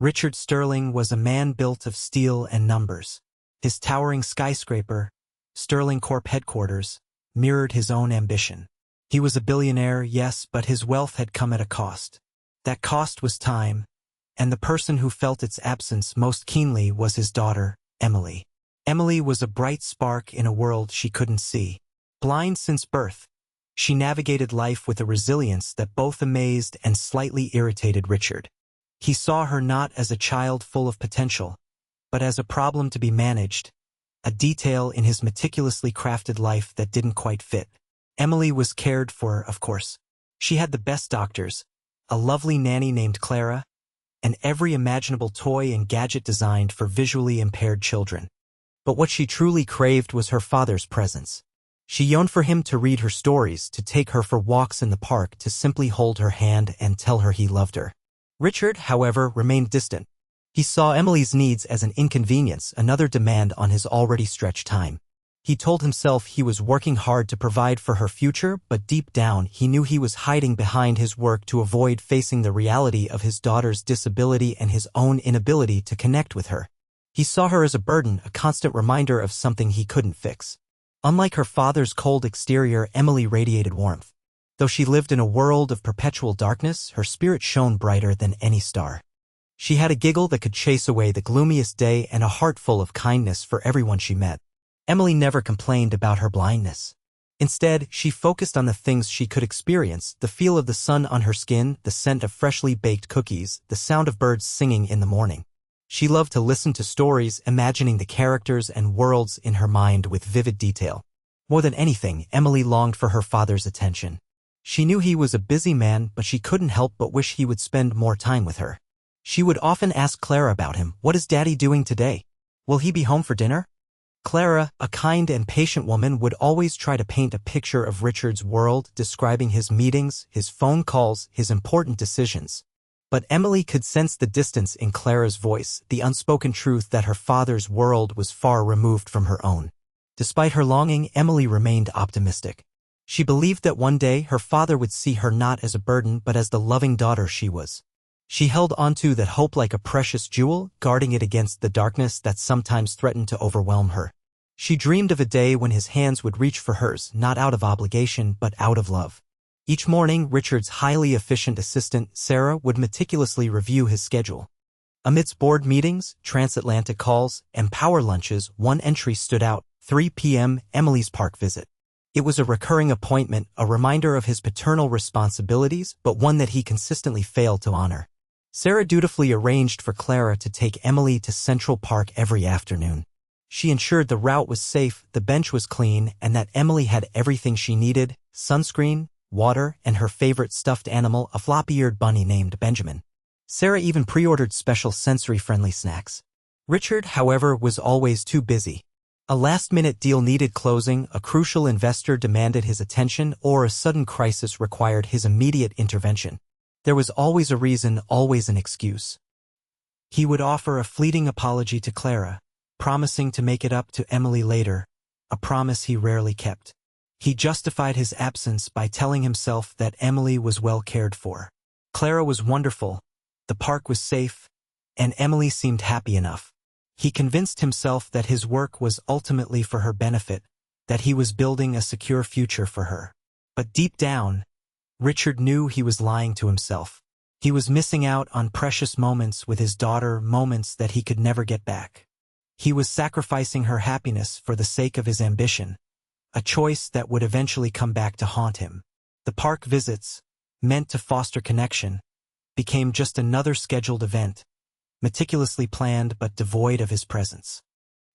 Richard Sterling was a man built of steel and numbers. His towering skyscraper, Sterling Corp headquarters, mirrored his own ambition. He was a billionaire, yes, but his wealth had come at a cost. That cost was time, and the person who felt its absence most keenly was his daughter, Emily. Emily was a bright spark in a world she couldn't see. Blind since birth, she navigated life with a resilience that both amazed and slightly irritated Richard. He saw her not as a child full of potential, but as a problem to be managed, a detail in his meticulously crafted life that didn't quite fit. Emily was cared for, of course. She had the best doctors, a lovely nanny named Clara, and every imaginable toy and gadget designed for visually impaired children. But what she truly craved was her father's presence. She yearned for him to read her stories, to take her for walks in the park, to simply hold her hand and tell her he loved her. Richard, however, remained distant. He saw Emily's needs as an inconvenience, another demand on his already stretched time. He told himself he was working hard to provide for her future, but deep down he knew he was hiding behind his work to avoid facing the reality of his daughter's disability and his own inability to connect with her. He saw her as a burden, a constant reminder of something he couldn't fix. Unlike her father's cold exterior, Emily radiated warmth. Though she lived in a world of perpetual darkness, her spirit shone brighter than any star. She had a giggle that could chase away the gloomiest day and a heart full of kindness for everyone she met. Emily never complained about her blindness. Instead, she focused on the things she could experience: the feel of the sun on her skin, the scent of freshly baked cookies, the sound of birds singing in the morning. She loved to listen to stories, imagining the characters and worlds in her mind with vivid detail. More than anything, Emily longed for her father's attention. She knew he was a busy man, but she couldn't help but wish he would spend more time with her. She would often ask Clara about him. "What is Daddy doing today? Will he be home for dinner?" Clara, a kind and patient woman, would always try to paint a picture of Richard's world, describing his meetings, his phone calls, his important decisions. But Emily could sense the distance in Clara's voice, the unspoken truth that her father's world was far removed from her own. Despite her longing, Emily remained optimistic. She believed that one day her father would see her not as a burden but as the loving daughter she was. She held onto that hope like a precious jewel, guarding it against the darkness that sometimes threatened to overwhelm her. She dreamed of a day when his hands would reach for hers, not out of obligation but out of love. Each morning, Richard's highly efficient assistant, Sarah, would meticulously review his schedule. Amidst board meetings, transatlantic calls, and power lunches, one entry stood out: 3 p.m., Emily's park visit. It was a recurring appointment, a reminder of his paternal responsibilities, but one that he consistently failed to honor. Sarah dutifully arranged for Clara to take Emily to Central Park every afternoon. She ensured the route was safe, the bench was clean, and that Emily had everything she needed: sunscreen, water, and her favorite stuffed animal, a floppy-eared bunny named Benjamin. Sarah even pre-ordered special sensory-friendly snacks. Richard, however, was always too busy. A last-minute deal needed closing, a crucial investor demanded his attention, or a sudden crisis required his immediate intervention. There was always a reason, always an excuse. He would offer a fleeting apology to Clara, promising to make it up to Emily later, a promise he rarely kept. He justified his absence by telling himself that Emily was well cared for. Clara was wonderful, the park was safe, and Emily seemed happy enough. He convinced himself that his work was ultimately for her benefit, that he was building a secure future for her. But deep down, Richard knew he was lying to himself. He was missing out on precious moments with his daughter, moments that he could never get back. He was sacrificing her happiness for the sake of his ambition, a choice that would eventually come back to haunt him. The park visits, meant to foster connection, became just another scheduled event, meticulously planned but devoid of his presence.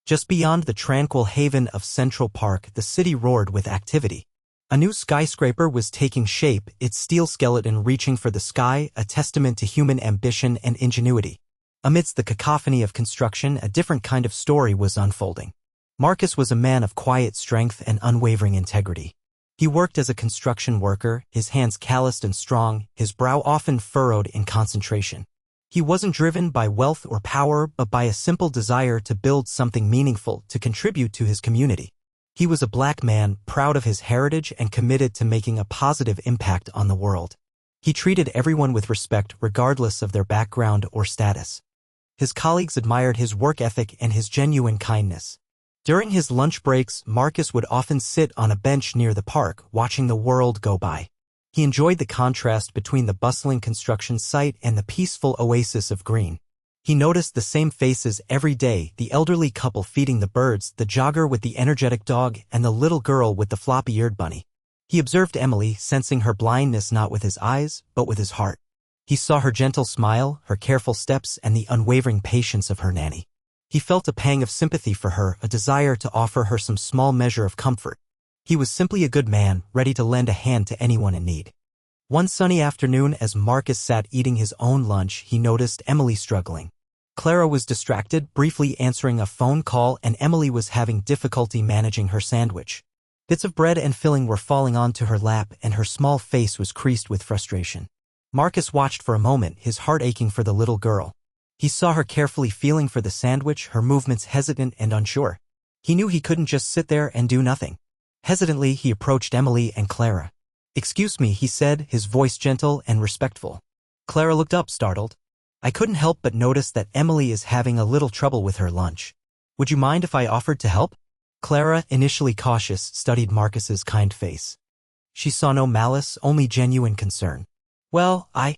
Just beyond the tranquil haven of Central Park, the city roared with activity. A new skyscraper was taking shape, its steel skeleton reaching for the sky, a testament to human ambition and ingenuity. Amidst the cacophony of construction, a different kind of story was unfolding. Marcus was a man of quiet strength and unwavering integrity. He worked as a construction worker, his hands calloused and strong, his brow often furrowed in concentration. He wasn't driven by wealth or power, but by a simple desire to build something meaningful, to contribute to his community. He was a black man, proud of his heritage and committed to making a positive impact on the world. He treated everyone with respect, regardless of their background or status. His colleagues admired his work ethic and his genuine kindness. During his lunch breaks, Marcus would often sit on a bench near the park, watching the world go by. He enjoyed the contrast between the bustling construction site and the peaceful oasis of green. He noticed the same faces every day, the elderly couple feeding the birds, the jogger with the energetic dog, and the little girl with the floppy-eared bunny. He observed Emily, sensing her blindness not with his eyes, but with his heart. He saw her gentle smile, her careful steps, and the unwavering patience of her nanny. He felt a pang of sympathy for her, a desire to offer her some small measure of comfort. He was simply a good man, ready to lend a hand to anyone in need. One sunny afternoon, as Marcus sat eating his own lunch, he noticed Emily struggling. Clara was distracted, briefly answering a phone call, and Emily was having difficulty managing her sandwich. Bits of bread and filling were falling onto her lap, and her small face was creased with frustration. Marcus watched for a moment, his heart aching for the little girl. He saw her carefully feeling for the sandwich, her movements hesitant and unsure. He knew he couldn't just sit there and do nothing. Hesitantly, he approached Emily and Clara. "Excuse me," he said, his voice gentle and respectful. Clara looked up, startled. "I couldn't help but notice that Emily is having a little trouble with her lunch. Would you mind if I offered to help?" Clara, initially cautious, studied Marcus's kind face. She saw no malice, only genuine concern. "Well, I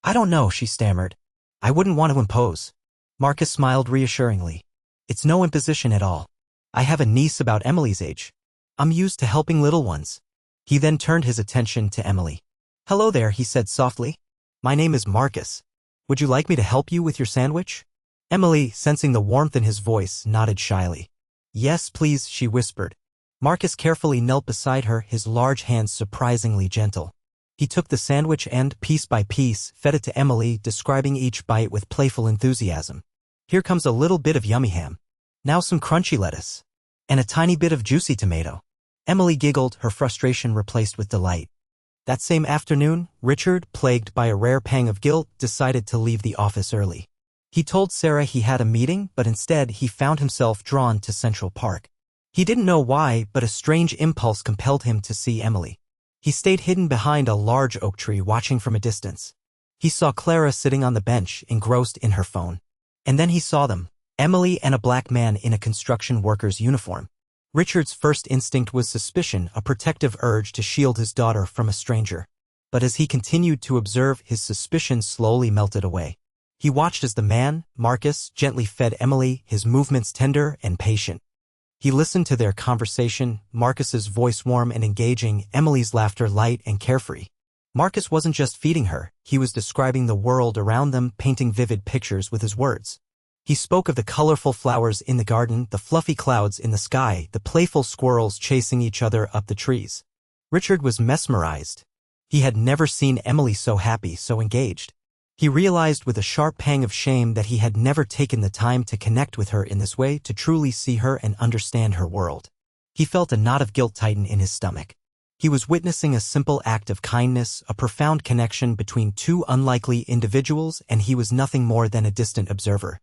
don't know," she stammered. "I wouldn't want to impose." Marcus smiled reassuringly. "It's no imposition at all. I have a niece about Emily's age. I'm used to helping little ones." He then turned his attention to Emily. "Hello there," he said softly. "My name is Marcus. Would you like me to help you with your sandwich?" Emily, sensing the warmth in his voice, nodded shyly. "Yes, please," she whispered. Marcus carefully knelt beside her, his large hands surprisingly gentle. He took the sandwich and, piece by piece, fed it to Emily, describing each bite with playful enthusiasm. "Here comes a little bit of yummy ham. Now some crunchy lettuce. And a tiny bit of juicy tomato." Emily giggled, her frustration replaced with delight. That same afternoon, Richard, plagued by a rare pang of guilt, decided to leave the office early. He told Sarah he had a meeting, but instead he found himself drawn to Central Park. He didn't know why, but a strange impulse compelled him to see Emily. He stayed hidden behind a large oak tree, watching from a distance. He saw Clara sitting on the bench, engrossed in her phone. And then he saw them, Emily and a black man in a construction worker's uniform. Richard's first instinct was suspicion, a protective urge to shield his daughter from a stranger. But as he continued to observe, his suspicion slowly melted away. He watched as the man, Marcus, gently fed Emily, his movements tender and patient. He listened to their conversation, Marcus's voice warm and engaging, Emily's laughter light and carefree. Marcus wasn't just feeding her, he was describing the world around them, painting vivid pictures with his words. He spoke of the colorful flowers in the garden, the fluffy clouds in the sky, the playful squirrels chasing each other up the trees. Richard was mesmerized. He had never seen Emily so happy, so engaged. He realized with a sharp pang of shame that he had never taken the time to connect with her in this way, to truly see her and understand her world. He felt a knot of guilt tighten in his stomach. He was witnessing a simple act of kindness, a profound connection between two unlikely individuals, and he was nothing more than a distant observer.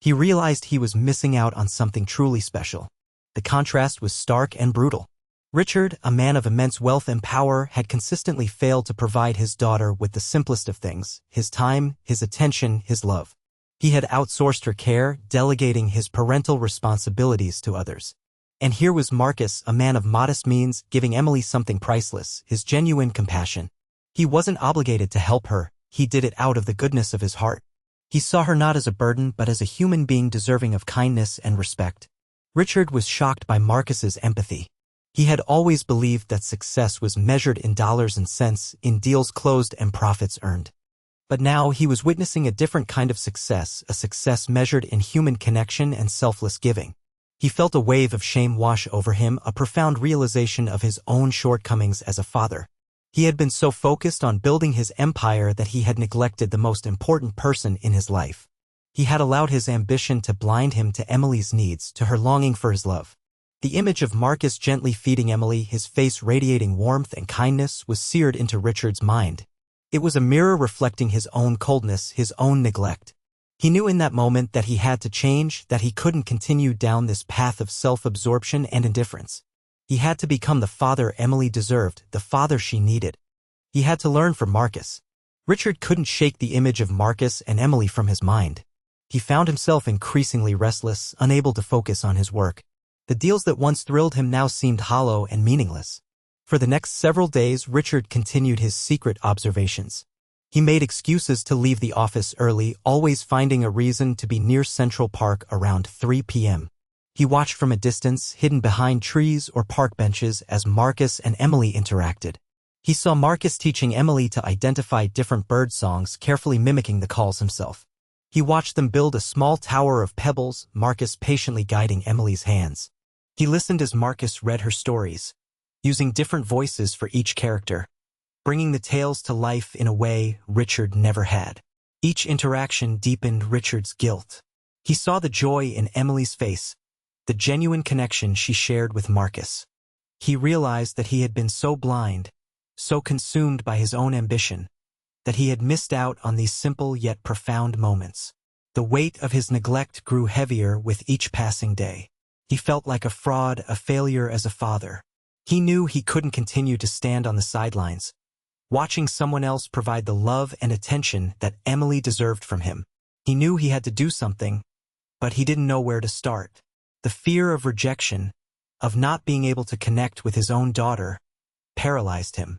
He realized he was missing out on something truly special. The contrast was stark and brutal. Richard, a man of immense wealth and power, had consistently failed to provide his daughter with the simplest of things, his time, his attention, his love. He had outsourced her care, delegating his parental responsibilities to others. And here was Marcus, a man of modest means, giving Emily something priceless, his genuine compassion. He wasn't obligated to help her, he did it out of the goodness of his heart. He saw her not as a burden but as a human being deserving of kindness and respect. Richard was shocked by Marcus's empathy. He had always believed that success was measured in dollars and cents, in deals closed and profits earned. But now he was witnessing a different kind of success, a success measured in human connection and selfless giving. He felt a wave of shame wash over him, a profound realization of his own shortcomings as a father. He had been so focused on building his empire that he had neglected the most important person in his life. He had allowed his ambition to blind him to Emily's needs, to her longing for his love. The image of Marcus gently feeding Emily, his face radiating warmth and kindness, was seared into Richard's mind. It was a mirror reflecting his own coldness, his own neglect. He knew in that moment that he had to change, that he couldn't continue down this path of self-absorption and indifference. He had to become the father Emily deserved, the father she needed. He had to learn from Marcus. Richard couldn't shake the image of Marcus and Emily from his mind. He found himself increasingly restless, unable to focus on his work. The deals that once thrilled him now seemed hollow and meaningless. For the next several days, Richard continued his secret observations. He made excuses to leave the office early, always finding a reason to be near Central Park around 3 p.m. He watched from a distance, hidden behind trees or park benches, as Marcus and Emily interacted. He saw Marcus teaching Emily to identify different bird songs, carefully mimicking the calls himself. He watched them build a small tower of pebbles, Marcus patiently guiding Emily's hands. He listened as Marcus read her stories, using different voices for each character, bringing the tales to life in a way Richard never had. Each interaction deepened Richard's guilt. He saw the joy in Emily's face, the genuine connection she shared with Marcus. He realized that he had been so blind, so consumed by his own ambition, that he had missed out on these simple yet profound moments. The weight of his neglect grew heavier with each passing day. He felt like a fraud, a failure as a father. He knew he couldn't continue to stand on the sidelines, watching someone else provide the love and attention that Emily deserved from him. He knew he had to do something, but he didn't know where to start. The fear of rejection, of not being able to connect with his own daughter, paralyzed him.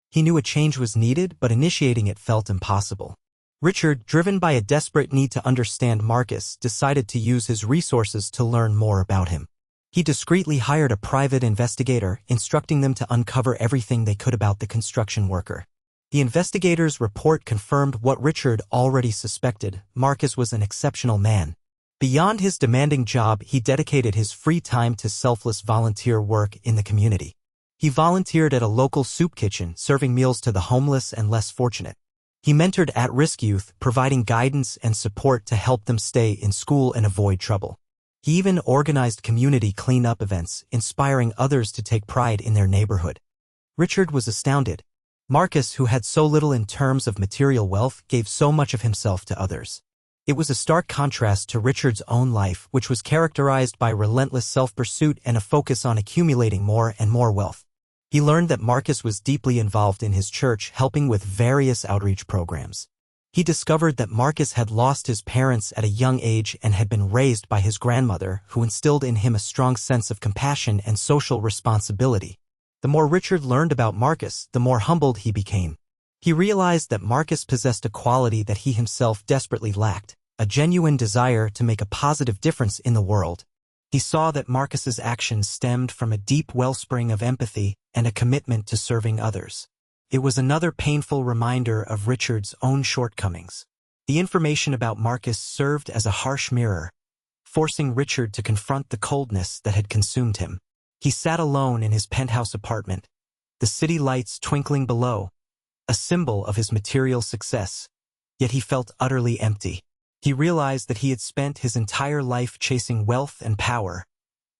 He knew a change was needed, but initiating it felt impossible. Richard, driven by a desperate need to understand Marcus, decided to use his resources to learn more about him. He discreetly hired a private investigator, instructing them to uncover everything they could about the construction worker. The investigator's report confirmed what Richard already suspected: Marcus was an exceptional man. Beyond his demanding job, he dedicated his free time to selfless volunteer work in the community. He volunteered at a local soup kitchen, serving meals to the homeless and less fortunate. He mentored at-risk youth, providing guidance and support to help them stay in school and avoid trouble. He even organized community cleanup events, inspiring others to take pride in their neighborhood. Richard was astounded. Marcus, who had so little in terms of material wealth, gave so much of himself to others. It was a stark contrast to Richard's own life, which was characterized by relentless self-pursuit and a focus on accumulating more and more wealth. He learned that Marcus was deeply involved in his church, helping with various outreach programs. He discovered that Marcus had lost his parents at a young age and had been raised by his grandmother, who instilled in him a strong sense of compassion and social responsibility. The more Richard learned about Marcus, the more humbled he became. He realized that Marcus possessed a quality that he himself desperately lacked: a genuine desire to make a positive difference in the world. He saw that Marcus's actions stemmed from a deep wellspring of empathy and a commitment to serving others. It was another painful reminder of Richard's own shortcomings. The information about Marcus served as a harsh mirror, forcing Richard to confront the coldness that had consumed him. He sat alone in his penthouse apartment, the city lights twinkling below, a symbol of his material success, yet he felt utterly empty. He realized that he had spent his entire life chasing wealth and power,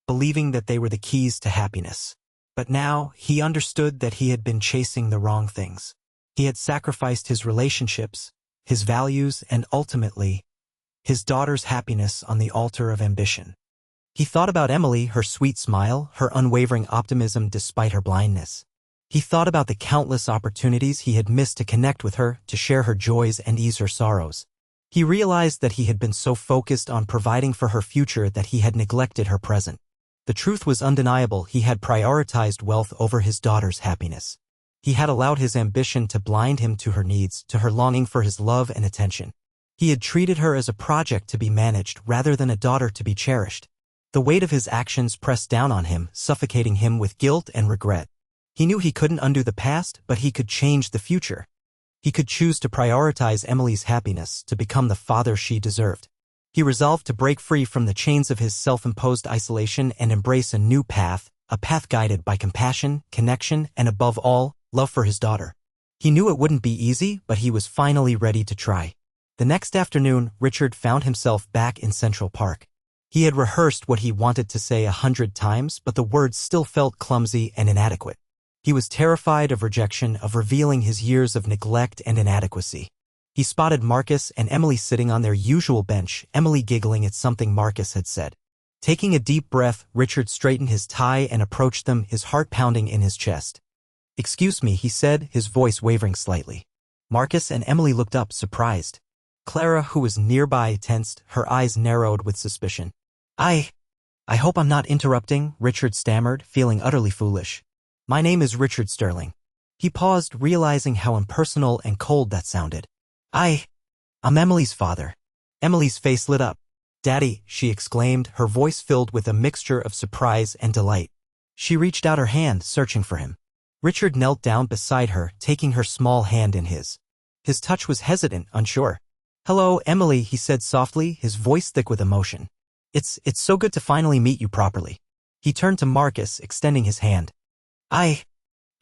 believing that they were the keys to happiness. But now he understood that he had been chasing the wrong things. He had sacrificed his relationships, his values, and ultimately, his daughter's happiness on the altar of ambition. He thought about Emily, her sweet smile, her unwavering optimism despite her blindness. He thought about the countless opportunities he had missed to connect with her, to share her joys and ease her sorrows. He realized that he had been so focused on providing for her future that he had neglected her present. The truth was undeniable: he had prioritized wealth over his daughter's happiness. He had allowed his ambition to blind him to her needs, to her longing for his love and attention. He had treated her as a project to be managed rather than a daughter to be cherished. The weight of his actions pressed down on him, suffocating him with guilt and regret. He knew he couldn't undo the past, but he could change the future. He could choose to prioritize Emily's happiness, to become the father she deserved. He resolved to break free from the chains of his self-imposed isolation and embrace a new path, a path guided by compassion, connection, and above all, love for his daughter. He knew it wouldn't be easy, but he was finally ready to try. The next afternoon, Richard found himself back in Central Park. He had rehearsed what he wanted to say 100 times, but the words still felt clumsy and inadequate. He was terrified of rejection, of revealing his years of neglect and inadequacy. He spotted Marcus and Emily sitting on their usual bench, Emily giggling at something Marcus had said. Taking a deep breath, Richard straightened his tie and approached them, his heart pounding in his chest. "Excuse me," he said, his voice wavering slightly. Marcus and Emily looked up, surprised. Clara, who was nearby, tensed, her eyes narrowed with suspicion. I hope I'm not interrupting, Richard stammered, feeling utterly foolish. My name is Richard Sterling. He paused, realizing how impersonal and cold that sounded. I'm Emily's father. Emily's face lit up. Daddy, she exclaimed, her voice filled with a mixture of surprise and delight. She reached out her hand, searching for him. Richard knelt down beside her, taking her small hand in his. His touch was hesitant, unsure. Hello, Emily, he said softly, his voice thick with emotion. It's so good to finally meet you properly. He turned to Marcus, extending his hand. I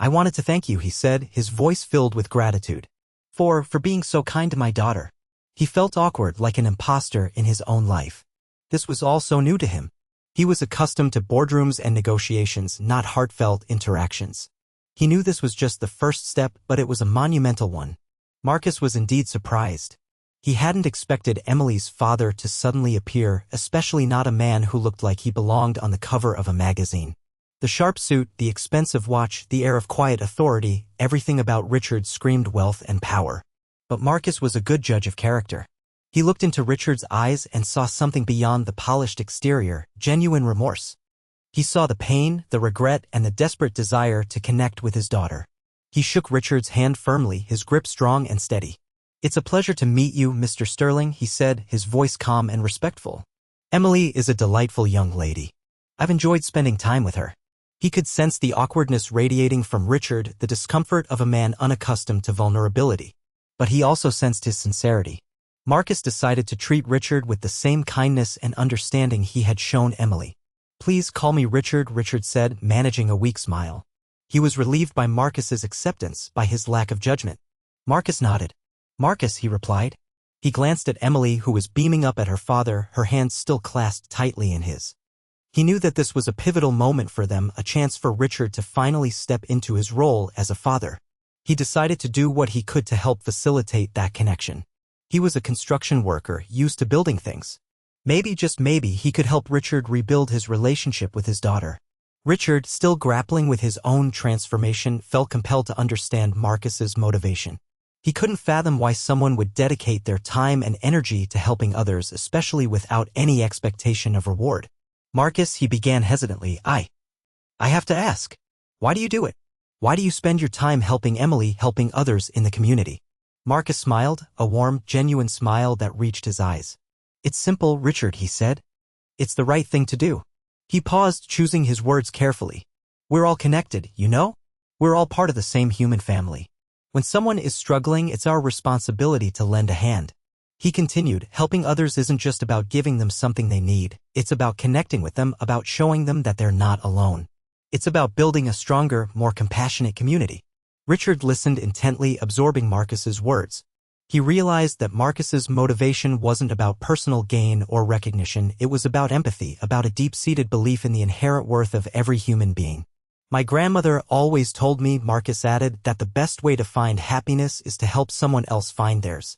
wanted to thank you, he said, his voice filled with gratitude. For being so kind to my daughter. He felt awkward, like an imposter in his own life. This was all so new to him. He was accustomed to boardrooms and negotiations, not heartfelt interactions. He knew this was just the first step, but it was a monumental one. Marcus was indeed surprised. He hadn't expected Emily's father to suddenly appear, especially not a man who looked like he belonged on the cover of a magazine. The sharp suit, the expensive watch, the air of quiet authority, everything about Richard screamed wealth and power. But Marcus was a good judge of character. He looked into Richard's eyes and saw something beyond the polished exterior, genuine remorse. He saw the pain, the regret, and the desperate desire to connect with his daughter. He shook Richard's hand firmly, his grip strong and steady. It's a pleasure to meet you, Mr. Sterling, he said, his voice calm and respectful. Emily is a delightful young lady. I've enjoyed spending time with her. He could sense the awkwardness radiating from Richard, the discomfort of a man unaccustomed to vulnerability. But he also sensed his sincerity. Marcus decided to treat Richard with the same kindness and understanding he had shown Emily. Please call me Richard, Richard said, managing a weak smile. He was relieved by Marcus's acceptance, by his lack of judgment. Marcus nodded. Marcus, he replied. He glanced at Emily, who was beaming up at her father, her hands still clasped tightly in his. He knew that this was a pivotal moment for them, a chance for Richard to finally step into his role as a father. He decided to do what he could to help facilitate that connection. He was a construction worker, used to building things. Maybe, just maybe, he could help Richard rebuild his relationship with his daughter. Richard, still grappling with his own transformation, felt compelled to understand Marcus's motivation. He couldn't fathom why someone would dedicate their time and energy to helping others, especially without any expectation of reward. Marcus, he began hesitantly, I have to ask. Why do you do it? Why do you spend your time helping Emily, helping others in the community? Marcus smiled, a warm, genuine smile that reached his eyes. It's simple, Richard, he said. It's the right thing to do. He paused, choosing his words carefully. We're all connected, you know? We're all part of the same human family. When someone is struggling, it's our responsibility to lend a hand. He continued, helping others isn't just about giving them something they need. It's about connecting with them, about showing them that they're not alone. It's about building a stronger, more compassionate community. Richard listened intently, absorbing Marcus's words. He realized that Marcus's motivation wasn't about personal gain or recognition, it was about empathy, about a deep-seated belief in the inherent worth of every human being. My grandmother always told me, Marcus added, that the best way to find happiness is to help someone else find theirs.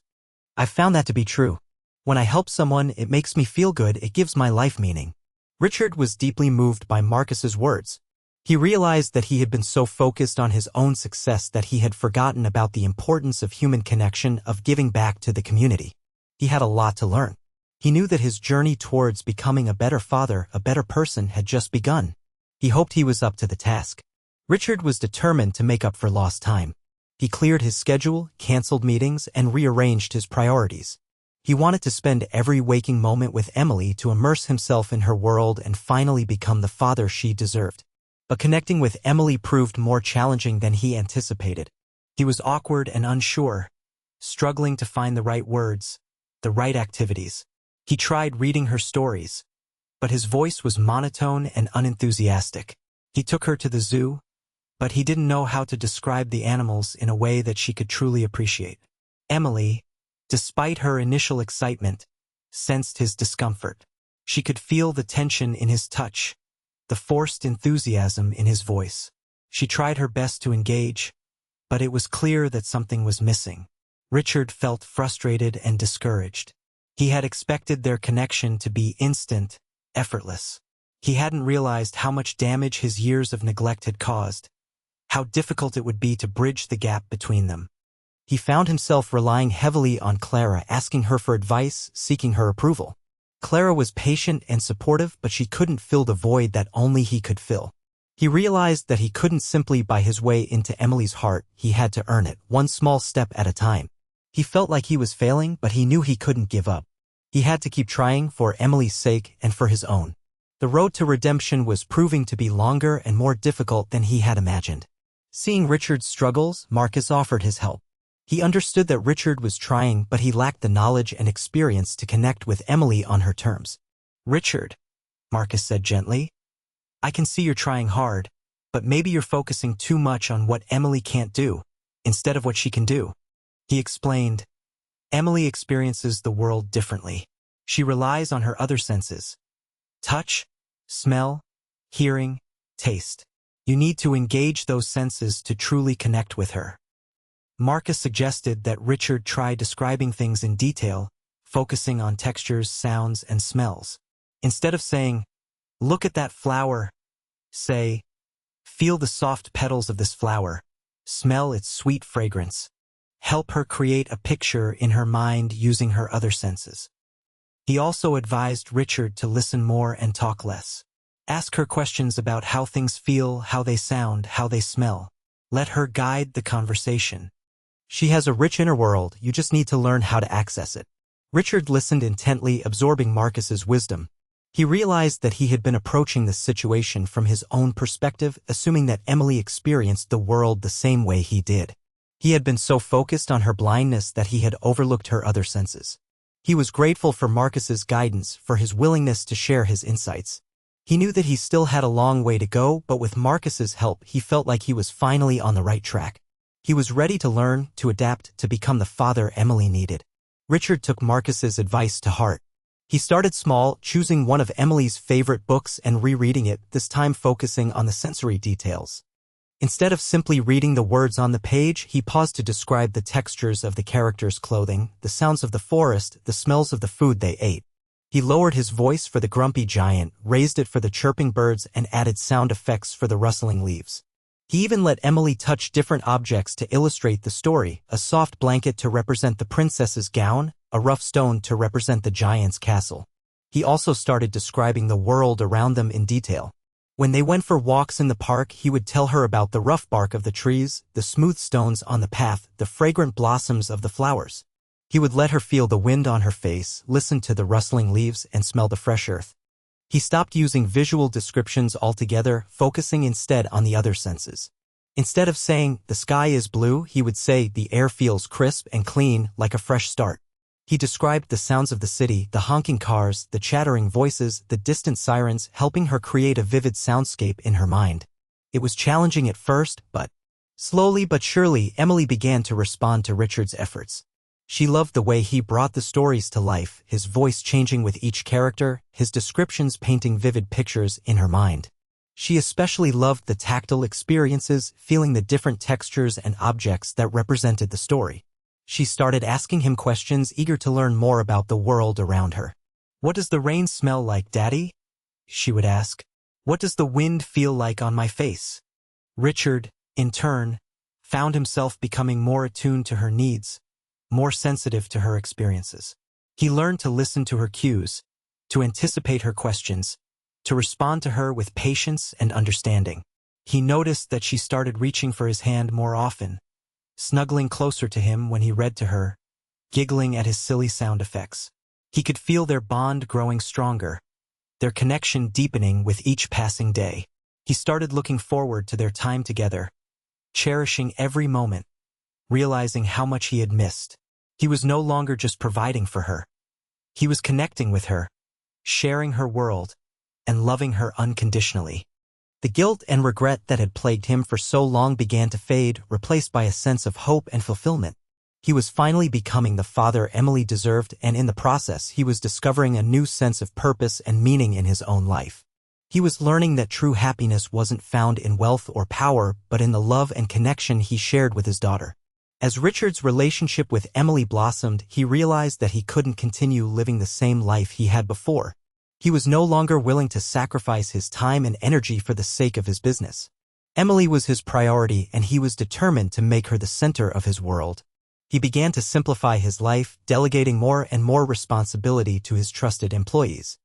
I've found that to be true. When I help someone, it makes me feel good, it gives my life meaning. Richard was deeply moved by Marcus's words. He realized that he had been so focused on his own success that he had forgotten about the importance of human connection, of giving back to the community. He had a lot to learn. He knew that his journey towards becoming a better father, a better person, had just begun. He hoped he was up to the task. Richard was determined to make up for lost time. He cleared his schedule, canceled meetings, and rearranged his priorities. He wanted to spend every waking moment with Emily, to immerse himself in her world and finally become the father she deserved. But connecting with Emily proved more challenging than he anticipated. He was awkward and unsure, struggling to find the right words, the right activities. He tried reading her stories, but his voice was monotone and unenthusiastic. He took her to the zoo, but he didn't know how to describe the animals in a way that she could truly appreciate. Emily, despite her initial excitement, sensed his discomfort. She could feel the tension in his touch, the forced enthusiasm in his voice. She tried her best to engage, but it was clear that something was missing. Richard felt frustrated and discouraged. He had expected their connection to be instant, effortless. He hadn't realized how much damage his years of neglect had caused, how difficult it would be to bridge the gap between them. He found himself relying heavily on Clara, asking her for advice, seeking her approval. Clara was patient and supportive, but she couldn't fill the void that only he could fill. He realized that he couldn't simply buy his way into Emily's heart, he had to earn it, one small step at a time. He felt like he was failing, but he knew he couldn't give up. He had to keep trying for Emily's sake and for his own. The road to redemption was proving to be longer and more difficult than he had imagined. Seeing Richard's struggles, Marcus offered his help. He understood that Richard was trying, but he lacked the knowledge and experience to connect with Emily on her terms. "Richard," Marcus said gently, "I can see you're trying hard, but maybe you're focusing too much on what Emily can't do, instead of what she can do." He explained, "Emily experiences the world differently. She relies on her other senses. Touch, smell, hearing, taste. You need to engage those senses to truly connect with her." Marcus suggested that Richard try describing things in detail, focusing on textures, sounds, and smells. Instead of saying, "Look at that flower," say, "Feel the soft petals of this flower. Smell its sweet fragrance." Help her create a picture in her mind using her other senses. He also advised Richard to listen more and talk less. Ask her questions about how things feel, how they sound, how they smell. Let her guide the conversation. She has a rich inner world, you just need to learn how to access it. Richard listened intently, absorbing Marcus's wisdom. He realized that he had been approaching this situation from his own perspective, assuming that Emily experienced the world the same way he did. He had been so focused on her blindness that he had overlooked her other senses. He was grateful for Marcus's guidance, for his willingness to share his insights. He knew that he still had a long way to go, but with Marcus's help, he felt like he was finally on the right track. He was ready to learn, to adapt, to become the father Emily needed. Richard took Marcus's advice to heart. He started small, choosing one of Emily's favorite books and rereading it, this time focusing on the sensory details. Instead of simply reading the words on the page, he paused to describe the textures of the characters' clothing, the sounds of the forest, the smells of the food they ate. He lowered his voice for the grumpy giant, raised it for the chirping birds, and added sound effects for the rustling leaves. He even let Emily touch different objects to illustrate the story, a soft blanket to represent the princess's gown, a rough stone to represent the giant's castle. He also started describing the world around them in detail. When they went for walks in the park, he would tell her about the rough bark of the trees, the smooth stones on the path, the fragrant blossoms of the flowers. He would let her feel the wind on her face, listen to the rustling leaves, and smell the fresh earth. He stopped using visual descriptions altogether, focusing instead on the other senses. Instead of saying, "The sky is blue," he would say, "The air feels crisp and clean, like a fresh start." He described the sounds of the city, the honking cars, the chattering voices, the distant sirens, helping her create a vivid soundscape in her mind. It was challenging at first, but slowly but surely, Emily began to respond to Richard's efforts. She loved the way he brought the stories to life, his voice changing with each character, his descriptions painting vivid pictures in her mind. She especially loved the tactile experiences, feeling the different textures and objects that represented the story. She started asking him questions, eager to learn more about the world around her. "What does the rain smell like, Daddy?" she would ask. "What does the wind feel like on my face?" Richard, in turn, found himself becoming more attuned to her needs, more sensitive to her experiences. He learned to listen to her cues, to anticipate her questions, to respond to her with patience and understanding. He noticed that she started reaching for his hand more often, snuggling closer to him when he read to her, giggling at his silly sound effects. He could feel their bond growing stronger, their connection deepening with each passing day. He started looking forward to their time together, cherishing every moment, realizing how much he had missed. He was no longer just providing for her. He was connecting with her, sharing her world, and loving her unconditionally. The guilt and regret that had plagued him for so long began to fade, replaced by a sense of hope and fulfillment. He was finally becoming the father Emily deserved, and in the process, he was discovering a new sense of purpose and meaning in his own life. He was learning that true happiness wasn't found in wealth or power, but in the love and connection he shared with his daughter. As Richard's relationship with Emily blossomed, he realized that he couldn't continue living the same life he had before. He was no longer willing to sacrifice his time and energy for the sake of his business. Emily was his priority, and he was determined to make her the center of his world. He began to simplify his life, delegating more and more responsibility to his trusted employees.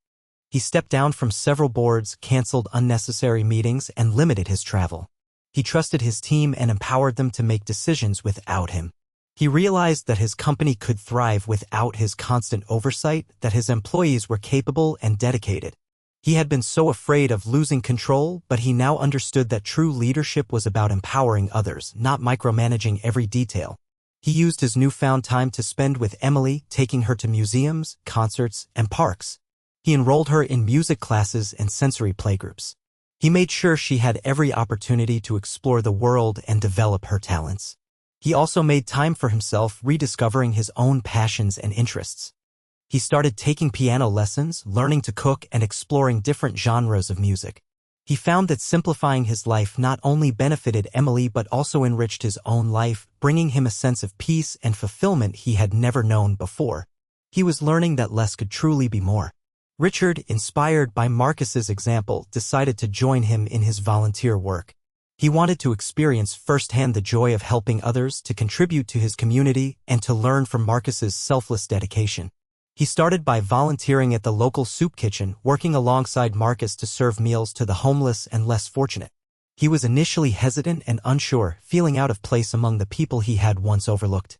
He stepped down from several boards, canceled unnecessary meetings, and limited his travel. He trusted his team and empowered them to make decisions without him. He realized that his company could thrive without his constant oversight, that his employees were capable and dedicated. He had been so afraid of losing control, but he now understood that true leadership was about empowering others, not micromanaging every detail. He used his newfound time to spend with Emily, taking her to museums, concerts, and parks. He enrolled her in music classes and sensory playgroups. He made sure she had every opportunity to explore the world and develop her talents. He also made time for himself, rediscovering his own passions and interests. He started taking piano lessons, learning to cook, and exploring different genres of music. He found that simplifying his life not only benefited Emily but also enriched his own life, bringing him a sense of peace and fulfillment he had never known before. He was learning that less could truly be more. Richard, inspired by Marcus's example, decided to join him in his volunteer work. He wanted to experience firsthand the joy of helping others, to contribute to his community, and to learn from Marcus's selfless dedication. He started by volunteering at the local soup kitchen, working alongside Marcus to serve meals to the homeless and less fortunate. He was initially hesitant and unsure, feeling out of place among the people he had once overlooked.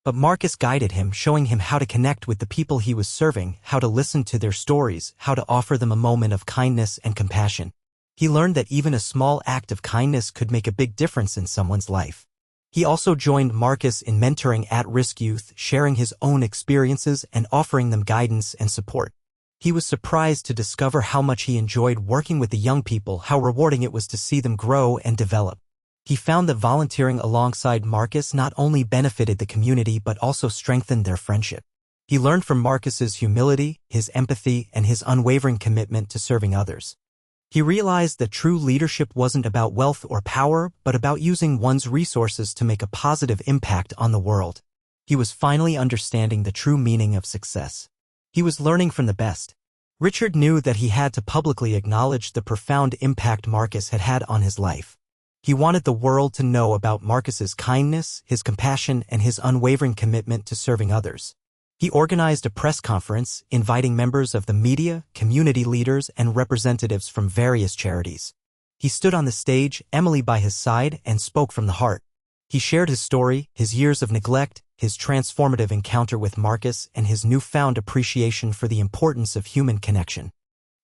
But Marcus guided him, showing him how to connect with the people he was serving, how to listen to their stories, how to offer them a moment of kindness and compassion. He learned that even a small act of kindness could make a big difference in someone's life. He also joined Marcus in mentoring at-risk youth, sharing his own experiences and offering them guidance and support. He was surprised to discover how much he enjoyed working with the young people, how rewarding it was to see them grow and develop. He found that volunteering alongside Marcus not only benefited the community but also strengthened their friendship. He learned from Marcus's humility, his empathy, and his unwavering commitment to serving others. He realized that true leadership wasn't about wealth or power, but about using one's resources to make a positive impact on the world. He was finally understanding the true meaning of success. He was learning from the best. Richard knew that he had to publicly acknowledge the profound impact Marcus had had on his life. He wanted the world to know about Marcus's kindness, his compassion, and his unwavering commitment to serving others. He organized a press conference, inviting members of the media, community leaders, and representatives from various charities. He stood on the stage, Emily by his side, and spoke from the heart. He shared his story, his years of neglect, his transformative encounter with Marcus, and his newfound appreciation for the importance of human connection.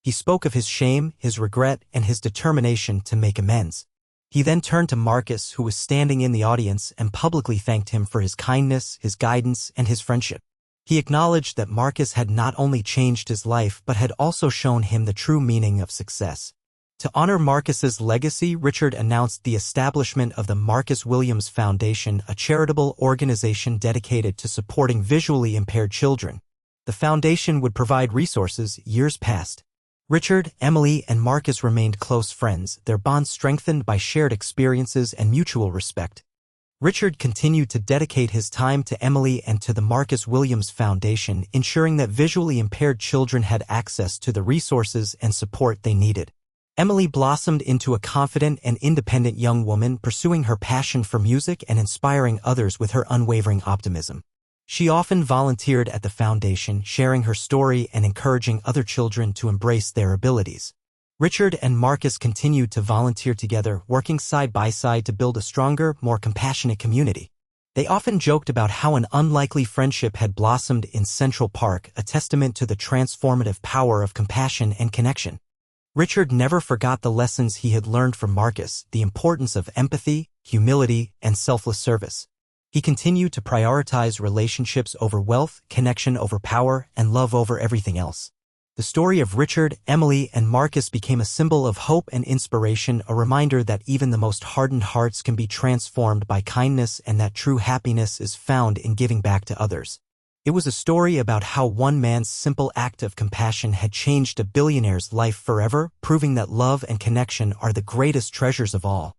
He spoke of his shame, his regret, and his determination to make amends. He then turned to Marcus, who was standing in the audience, and publicly thanked him for his kindness, his guidance, and his friendship. He acknowledged that Marcus had not only changed his life but had also shown him the true meaning of success. To honor Marcus's legacy, Richard announced the establishment of the Marcus Williams Foundation, a charitable organization dedicated to supporting visually impaired children. The foundation would provide resources. Years passed. Richard, Emily, and Marcus remained close friends, their bond strengthened by shared experiences and mutual respect. Richard continued to dedicate his time to Emily and to the Marcus Williams Foundation, ensuring that visually impaired children had access to the resources and support they needed. Emily blossomed into a confident and independent young woman, pursuing her passion for music and inspiring others with her unwavering optimism. She often volunteered at the foundation, sharing her story and encouraging other children to embrace their abilities. Richard and Marcus continued to volunteer together, working side by side to build a stronger, more compassionate community. They often joked about how an unlikely friendship had blossomed in Central Park, a testament to the transformative power of compassion and connection. Richard never forgot the lessons he had learned from Marcus, the importance of empathy, humility, and selfless service. He continued to prioritize relationships over wealth, connection over power, and love over everything else. The story of Richard, Emily, and Marcus became a symbol of hope and inspiration, a reminder that even the most hardened hearts can be transformed by kindness and that true happiness is found in giving back to others. It was a story about how one man's simple act of compassion had changed a billionaire's life forever, proving that love and connection are the greatest treasures of all.